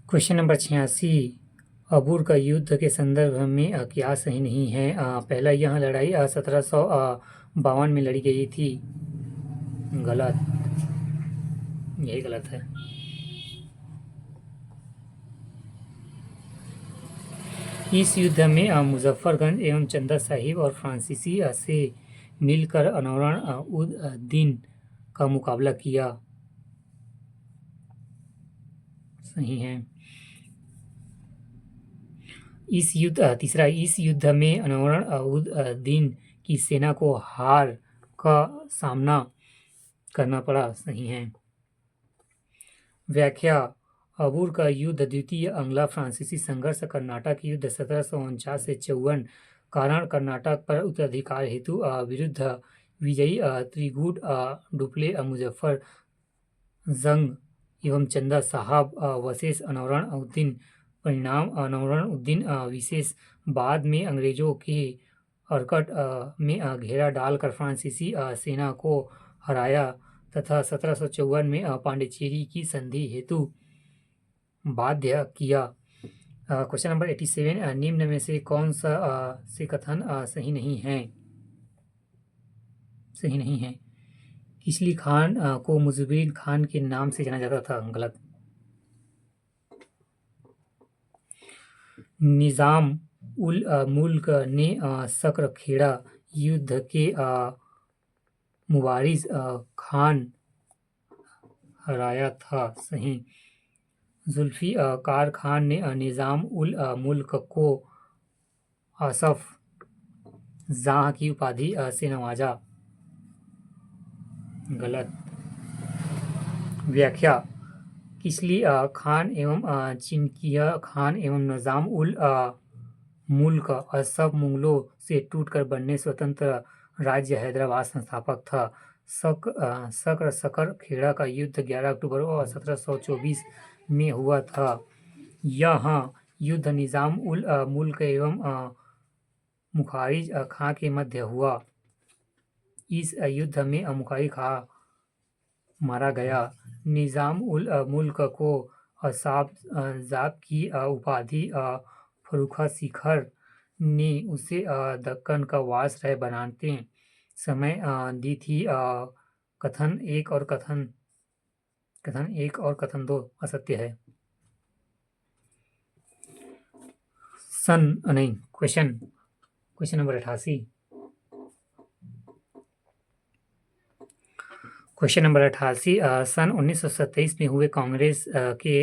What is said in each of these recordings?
Question number 86। अबूर का युद्ध के संदर्भ में क्या सही नहीं है? पहला, यह लड़ाई 1752 में लड़ी गई थी। गलत, यही गलत है। इस युद्ध में मुजफ्फरगंज एवं चंदा साहिब और फ्रांसीसी से मिलकर अनौरण उद दीन का मुकाबला किया। सही है। तीसरा, इस युद्ध में अनौरण उद दीन की सेना को हार का सामना करना पड़ा। सही है। व्याख्या। अबूर का युद्ध द्वितीय अंग्लो फ्रांसीसी संघर्ष कर्नाटक युद्ध 1749 से 54 कारण कर्नाटक पर उत्तराधिकार हेतु विरुद्ध विजयी त्रिगुट डुप्ले मुजफ्फर जंग एवं चंदा साहब वशेष अनौरण उद्दीन परिणाम अनौरण उद्दीन विशेष बाद में अंग्रेजों के अरकट में घेरा डालकर फ्रांसीसी सेना को हराया तथा 1754 में पांडिचेरी की संधि हेतु बाध्य किया। Question number 87। निम्न में से कौन सा से कथन सही नहीं है? सही नहीं है। किसली खान को मुजुबिन खान के नाम से जाना जाता था। गलत। निजाम उल मुल्क ने सकरखेड़ा युद्ध के मुबारिज खान हराया था। सही। जुल्फिकार खान ने निजाम उल मुल्क को आसफ जाह की उपाधि से नवाजा। गलत। व्याख्या। किसली खान एवं चिनकिया खान एवं निजाम उल मुल्क सब मुगलों से टूटकर बनने स्वतंत्र राज्य हैदराबाद संस्थापक था। सकरखेड़ा का युद्ध 11 अक्टूबर 1724 में हुआ था। यह युद्ध निजाम उल मुल्क एवं मुखारिज खां के मध्य हुआ। इस युद्ध में मुखारिज खां मारा गया। निजाम उल मुल्क को जाब की उपाधि फर्रुखा शिखर ने उसे दक्कन का वायसराय बनाते समय दी थी। कथन एक और कथन दो असत्य है। Question number 88। Question number 88। सन 1927 में हुए कांग्रेस के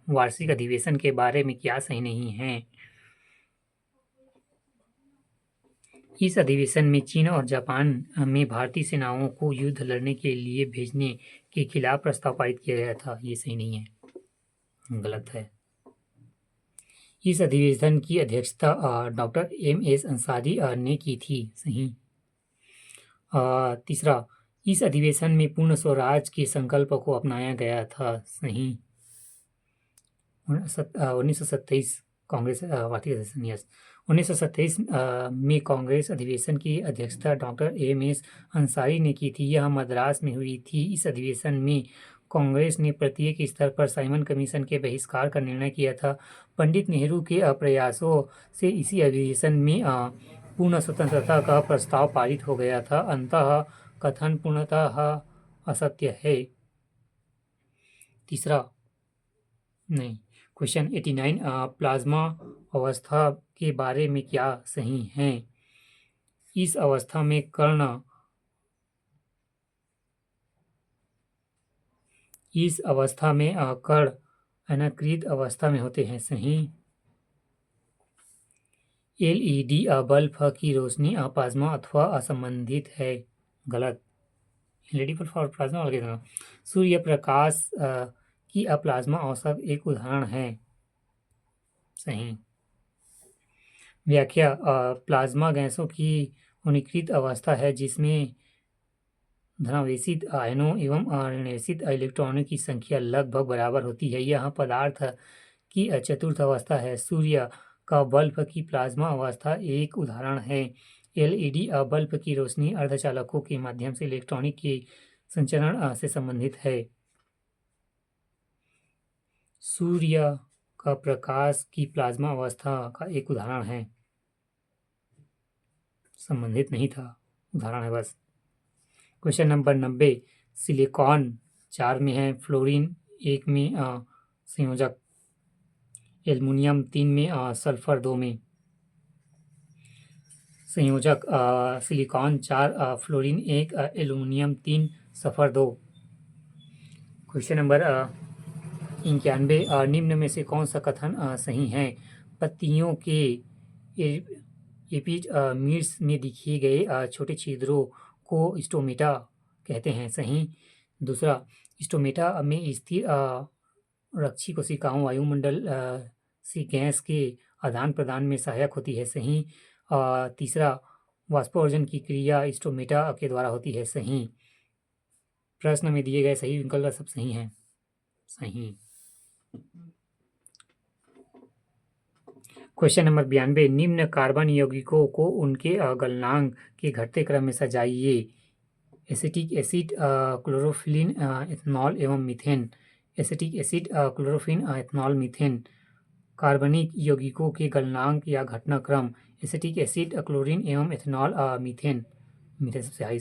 वार्षिक अधिवेशन के बारे में क्या सही नहीं है? इस अधिवेशन में चीन और जापान में भारतीय सेनाओं को युद्ध लड़ने के लिए भेजने के खिलाफ प्रस्ताव पारित किया गया था। ये सही नहीं है। गलत है। इस अधिवेशन की अध्यक्षता डॉक्टर एम.एस. अंसारी ने की थी। सही। तीसरा, इस अधिवेशन में पूर्ण स्वराज के संकल्प को अपनाया गया था। सही। 1927 कांग्रेस वार्षिक अधिवेशन। यस। 1927 में कांग्रेस अधिवेशन की अध्यक्षता डॉक्टर एम.एस. अंसारी ने की थी। यह मद्रास में हुई थी। इस अधिवेशन में कांग्रेस ने प्रत्येक स्तर पर साइमन कमीशन के बहिष्कार का निर्णय किया था। पंडित नेहरू के प्रयासों से इसी अधिवेशन में पूर्ण स्वतंत्रता का प्रस्ताव पारित हो गया था। अंततः कथन पूर्णतः असत्य है। तीसरा नहीं। क्वेश्चन 89। प्लाज्मा अवस्था के बारे में क्या सही है? इस अवस्था में कण अनाकृत अवस्था में होते हैं। सही। एलईडी बल्ब की रोशनी प्लाज्मा अथवा असंबंधित है। गलत। एलईडी बल्ब और प्लाज्मा अलग है। सूर्य प्रकाश की प्लाज्मा औसत एक उदाहरण है। सही। व्याख्या। प्लाज्मा गैसों की उन्नीकृत अवस्था है जिसमें धनावेशित आयनों एवं ऋणावेशित इलेक्ट्रॉनों की संख्या लगभग बराबर होती है। यह पदार्थ की चतुर्थ अवस्था है। सूर्य का बल्ब की प्लाज्मा अवस्था एक उदाहरण है। एलईडी बल्ब की रोशनी अर्धचालकों के माध्यम से इलेक्ट्रॉनिक के संचरण से संबंधित है। सूर्य का प्रकाश की प्लाज्मा अवस्था का एक उदाहरण है। संबंधित नहीं था, उदाहरण है बस। क्वेश्चन नंबर 90, सिलिकॉन 4 में है, फ्लोरीन 1 में संयोजक, एल्युमिनियम 3 में, सल्फर 2 में। संयोजक silicon 4, fluorine 1, aluminium 3, sulphur 2। Question number 91, निम्न में से कौन सा कथन सही है? पत्तियों के एपिडर्मिस में दिखे गए छोटे छिद्रों को स्टोमेटा कहते हैं, सही। दूसरा, स्टोमेटा में स्थिर रक्षी कोशिकाओं वायुमंडल से गैस के आदान प्रदान में सहायक होती है, सही। तीसरा, वाष्पोर्जन की क्रिया स्टोमेटा के द्वारा होती है, सही। प्रश्न में दिए गए सही विकल्प सब सही हैं, सही। क्वेश्चन नंबर 92, निम्न कार्बन यौगिकों को उनके गलनांक के घटते क्रम में सजाइए। एसिटिक एसिड, क्लोरोफिलीन, इथेनॉल एवं मीथेन। एसिटिक एसिड, क्लोरोफिन, इथेनॉल, मीथेन। कार्बनिक यौगिकों के गलनांक या घटना क्रम। एसिटिक एसिड, क्लोरीन एवं इथेनॉल, मीथेन। मीथेन सबसे हाई